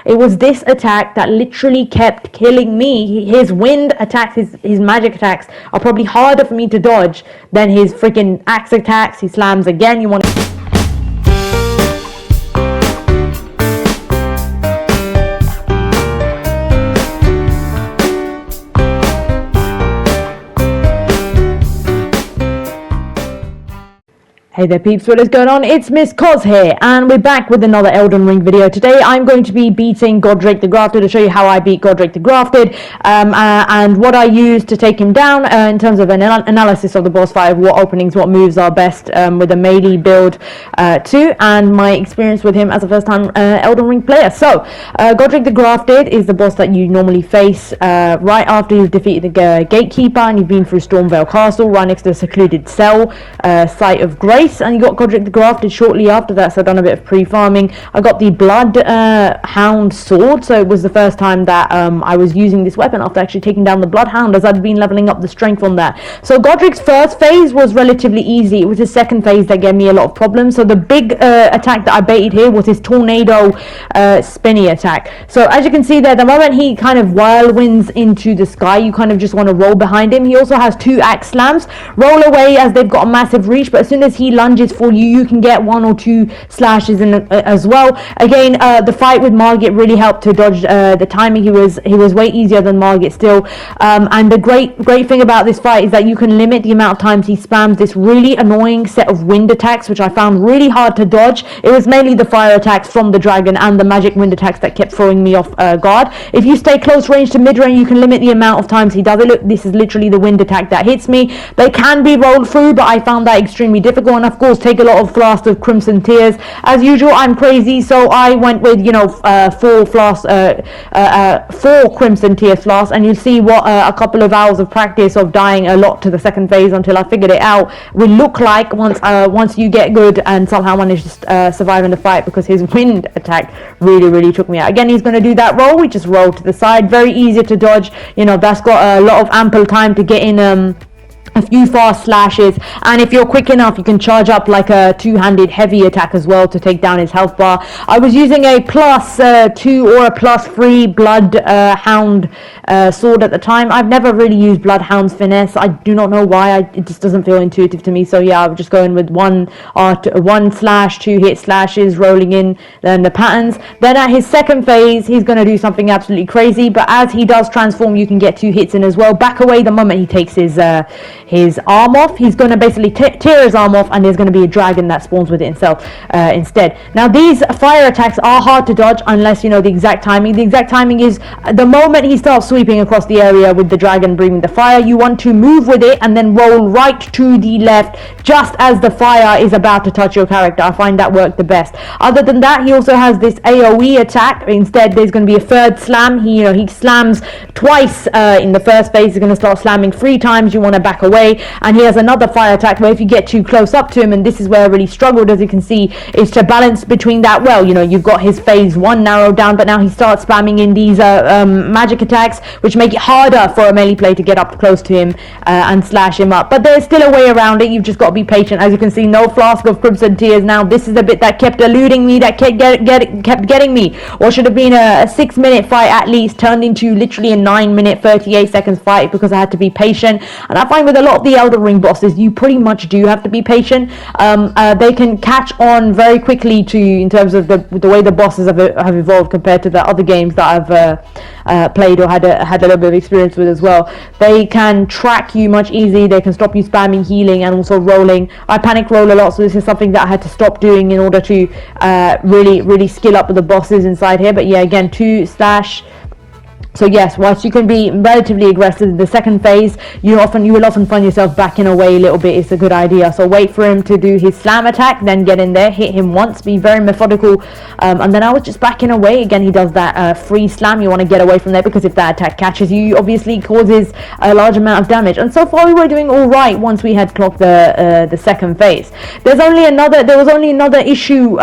It was this attack that literally kept killing me. His wind attacks, his magic attacks are probably harder for me to dodge than his freaking axe attacks. He slams again. You want to... Hey there peeps, what is going on? It's Miss C.O.Z here, and we're back with another Elden Ring video. Today I'm going to be beating Godrick the Grafted, to show you how I beat Godrick the Grafted, and what I used to take him down in terms of an analysis of the boss fight, what openings, what moves are best with a melee build too, and my experience with him as a first time Elden Ring player. So, Godrick the Grafted is the boss that you normally face right after you've defeated the Gatekeeper and you've been through Stormvale Castle, right next to the secluded cell, Site of Grace. And you got Godrick the Grafted shortly after that, so I've done a bit of pre-farming. I got the Bloodhound sword, so it was the first time that I was using this weapon after actually taking down the Bloodhound, as I'd been leveling up the strength on that. So Godrick's first phase was relatively easy. It was his second phase that gave me a lot of problems. So the big attack that I baited here was his tornado spinny attack. So as you can see there, the moment he kind of whirlwinds into the sky, you kind of just want to roll behind him. He also has two axe slams. Roll away, as they've got a massive reach, but as soon as he lunges for you, you can get one or two slashes in as well. Again, the fight with Margit really helped to dodge the timing. He was way easier than Margit still, and the great thing about this fight is that you can limit the amount of times he spams this really annoying set of wind attacks, which I found really hard to dodge. It was mainly the fire attacks from the dragon and the magic wind attacks that kept throwing me off guard. If you stay close range to mid range, you can limit the amount of times he does it. Look, this is literally the wind attack that hits me. They can be rolled through, but I found that extremely difficult, and of course take a lot of flasks of Crimson Tears. As usual, I'm crazy, so I went with, you know, 4 Crimson Tear flasks, and you'll see what a couple of hours of practice of dying a lot to the second phase until I figured it out will look like once you get good and somehow manage to survive in the fight, because his wind attack really took me out. Again, he's going to do that roll. We just roll to the side, very easy to dodge. You know, that's got a lot of ample time to get in a few fast slashes, and if you're quick enough you can charge up like a two-handed heavy attack as well to take down his health bar. I was using a +2 or a +3 Bloodhound sword at the time. I've never really used Bloodhound's finesse. I do not know why. It just doesn't feel intuitive to me, so yeah, I'm just going with one slash, 2 hit slashes, rolling in then the patterns. Then at his second phase he's going to do something absolutely crazy, but as he does transform you can get 2 hits in as well. Back away the moment he takes his arm off. He's going to basically tear his arm off, and there's going to be a dragon that spawns with it itself instead. Now these fire attacks are hard to dodge unless you know the exact timing. The exact timing is the moment he starts sweeping across the area with the dragon breathing the fire, you want to move with it and then roll right to the left just as the fire is about to touch your character. I find that worked the best. Other than that, he also has this AoE attack. Instead, there's going to be a third slam. He slams twice in the first phase. He's going to start slamming 3 times. You want to back away, and he has another fire attack where if you get too close up to him, and this is where I really struggled, as you can see, is to balance between that. Well, you know, you've got his phase 1 narrowed down, but now he starts spamming in these magic attacks, which make it harder for a melee player to get up close to him and slash him up. But there's still a way around it. You've just got to be patient. As you can see, no flask of Crimson Tears. Now this is the bit that kept eluding me, that kept getting me. What should have been a 6-minute fight at least turned into literally a 9-minute 38 seconds fight, because I had to be patient. And I find with a lot of the Elden Ring bosses, you pretty much do have to be patient. They can catch on very quickly to, in terms of the way the bosses have evolved compared to the other games that I've played or had a little bit of experience with as well. They can track you much easier. They can stop you spamming healing and also rolling. I panic roll a lot, so this is something that I had to stop doing in order to really skill up with the bosses inside here. But yeah, again, 2 slash. So yes, whilst you can be relatively aggressive in the second phase, you will often find yourself backing away a little bit. It's a good idea. So wait for him to do his slam attack, then get in there, hit him once, be very methodical, and then I was just backing away. Again, he does that free slam. You want to get away from there, because if that attack catches you, obviously causes a large amount of damage. And so far we were doing all right once we had clocked the second phase. There was only another issue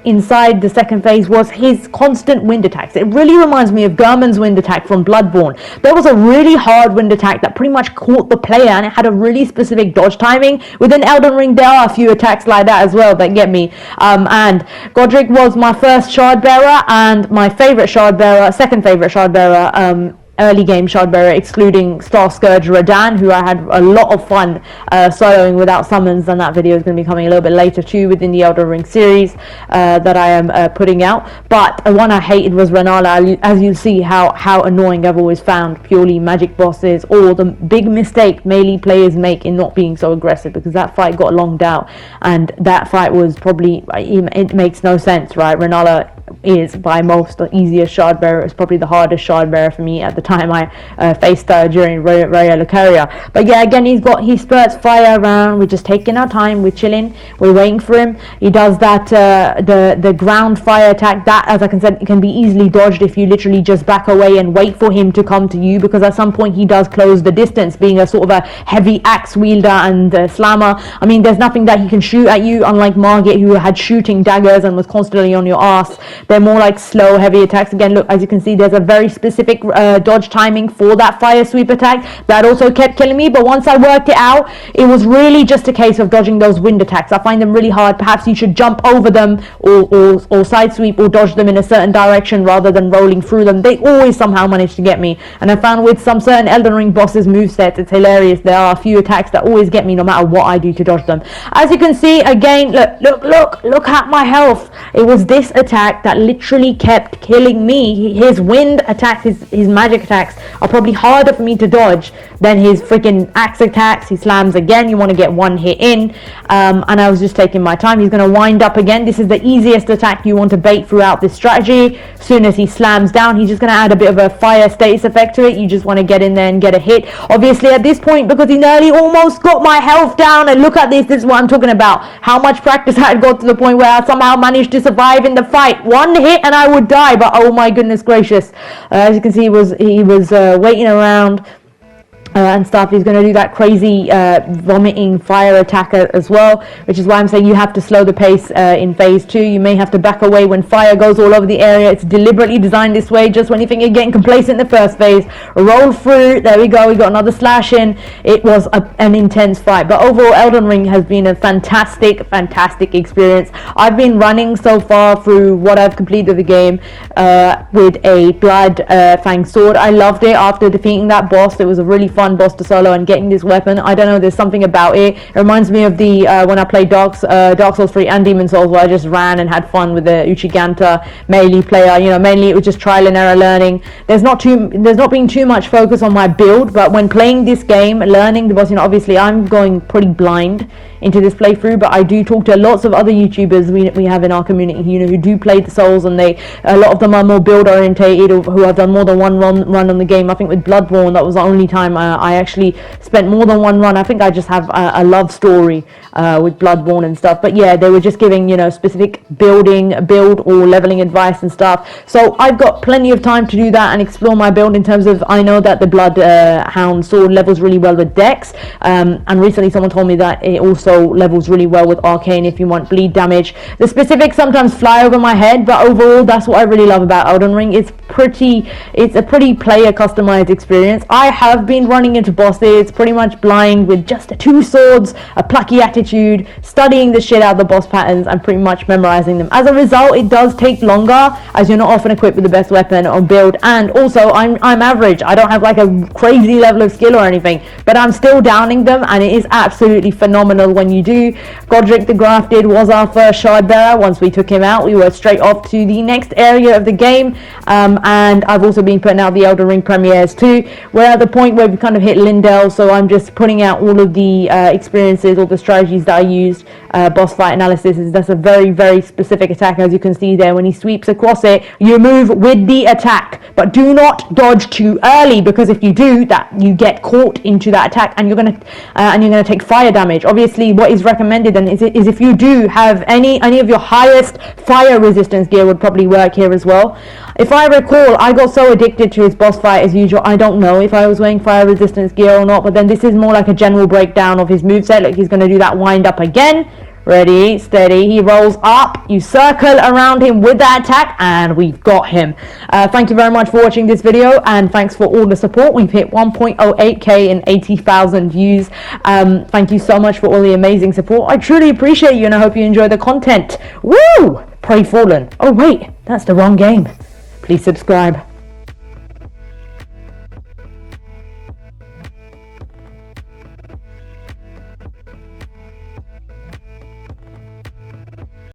inside the second phase, was his constant wind attacks. It really reminds me of German's wind attacks attack from Bloodborne. There was a really hard wind attack that pretty much caught the player, and it had a really specific dodge timing. Within Elden Ring, there are a few attacks like that as well that get me. And Godrick was my first shard bearer and my favorite shard bearer, second favorite shard bearer, early game shard bearer, excluding Star Scourge Radan, who I had a lot of fun soloing without summons, and that video is going to be coming a little bit later too within the Elden Ring series that I am putting out. But one I hated was Renala. As you'll see how annoying I've always found purely magic bosses, or the big mistake melee players make in not being so aggressive, because that fight got longed out, and that fight was probably, it makes no sense, right? Renala is by most the easiest shard bearer. It's probably the hardest shard bearer for me at the time I faced her during Raya Lucaria. But yeah, again, he spurts fire around. We're just taking our time, we're chilling, we're waiting for him. He does that the ground fire attack that, as I said, it can be easily dodged if you literally just back away and wait for him to come to you, because at some point he does close the distance, being a sort of a heavy axe wielder and slammer. I mean, there's nothing that he can shoot at you, unlike Margit, who had shooting daggers and was constantly on your ass. They're more like slow, heavy attacks. Again, look, as you can see, there's a very specific dodge timing for that fire sweep attack that also kept killing me. But once I worked it out, it was really just a case of dodging those wind attacks. I find them really hard. Perhaps you should jump over them or side sweep or dodge them in a certain direction rather than rolling through them. They always somehow manage to get me. And I found with some certain Elden Ring bosses movesets, it's hilarious. There are a few attacks that always get me no matter what I do to dodge them. As you can see, again, look at my health. It was this attack that literally kept killing me. His wind attacks, his magic attacks are probably harder for me to dodge than his freaking axe attacks. He slams again, you want to get one hit in, and I was just taking my time. He's going to wind up again. This is the easiest attack you want to bait throughout this strategy. As soon as he slams down, he's just going to add a bit of a fire status effect to it. You just want to get in there and get a hit. Obviously at this point, because he nearly almost got my health down, and look at this is what I'm talking about, how much practice I had got to the point where I somehow managed to survive in the fight. One hit and I would die, but oh my goodness gracious, as you can see, he was waiting around and stuff. He's going to do that crazy vomiting fire attack as well, which is why I'm saying you have to slow the pace in phase 2. You may have to back away when fire goes all over the area. It's deliberately designed this way, just when you think you're getting complacent in the first phase, roll through. There we go, we got another slash in. It was an intense fight, but overall Elden Ring has been a fantastic experience. I've been running so far through what I've completed of the game with a blood fang sword. I loved it after defeating that boss. It was a really fun boss to solo, and getting this weapon, I don't know, there's something about it. It reminds me of the when I played Dark Souls 3 and Demon Souls, where I just ran and had fun with the Uchiganta melee player. You know, mainly it was just trial and error learning. There's not been too much focus on my build, but when playing this game, learning the boss, you know, obviously I'm going pretty blind into this playthrough, but I do talk to lots of other YouTubers we have in our community, you know, who do play the Souls, and a lot of them are more build orientated, or who have done more than one run on the game. I think with Bloodborne, that was the only time I actually spent more than one run. I think I just have a love story with Bloodborne and stuff. But yeah, they were just giving, you know, specific build or leveling advice and stuff. So I've got plenty of time to do that and explore my build in terms of, I know that the Bloodhound sword levels really well with Dex, and recently someone told me that it also levels really well with Arcane if you want bleed damage. The specifics sometimes fly over my head, but overall that's what I really love about Elden Ring. It's a pretty player customized experience. I have been running into bosses pretty much blind with just 2 swords, a plucky attitude, studying the shit out of the boss patterns and pretty much memorizing them. As a result, it does take longer, as you're not often equipped with the best weapon or build, and also I'm average. I don't have like a crazy level of skill or anything, but I'm still downing them, and it is absolutely phenomenal when you do. Godrick the Grafted was our first shard bearer. Once we took him out, we were straight off to the next area of the game, and I've also been putting out the Elden Ring premieres too. We're at the point where we've kind of hit Lindell, so I'm just putting out all of the experiences, all the strategies that I used. Boss fight analysis that's a very specific attack. As you can see there, when he sweeps across it, you move with the attack, but do not dodge too early, because if you do that, you get caught into that attack, and you're gonna take fire damage. Obviously, what is recommended then is if you do have any of your highest fire resistance gear would probably work here as well. If I recall, I got so addicted to his boss fight as usual, I don't know if I was wearing fire resistance gear or not, but then this is more like a general breakdown of his moveset. Like, he's going to do that wind up again, Ready, steady, he rolls up, you circle around him with that attack, and we've got him. Thank you very much for watching this video, and thanks for all the support. We've hit 1.08k and 80,000 views. Thank you so much for all the amazing support. I truly appreciate you, and I hope you enjoy the content. Woo! Pray Fallen. Oh wait, that's the wrong game. Please subscribe.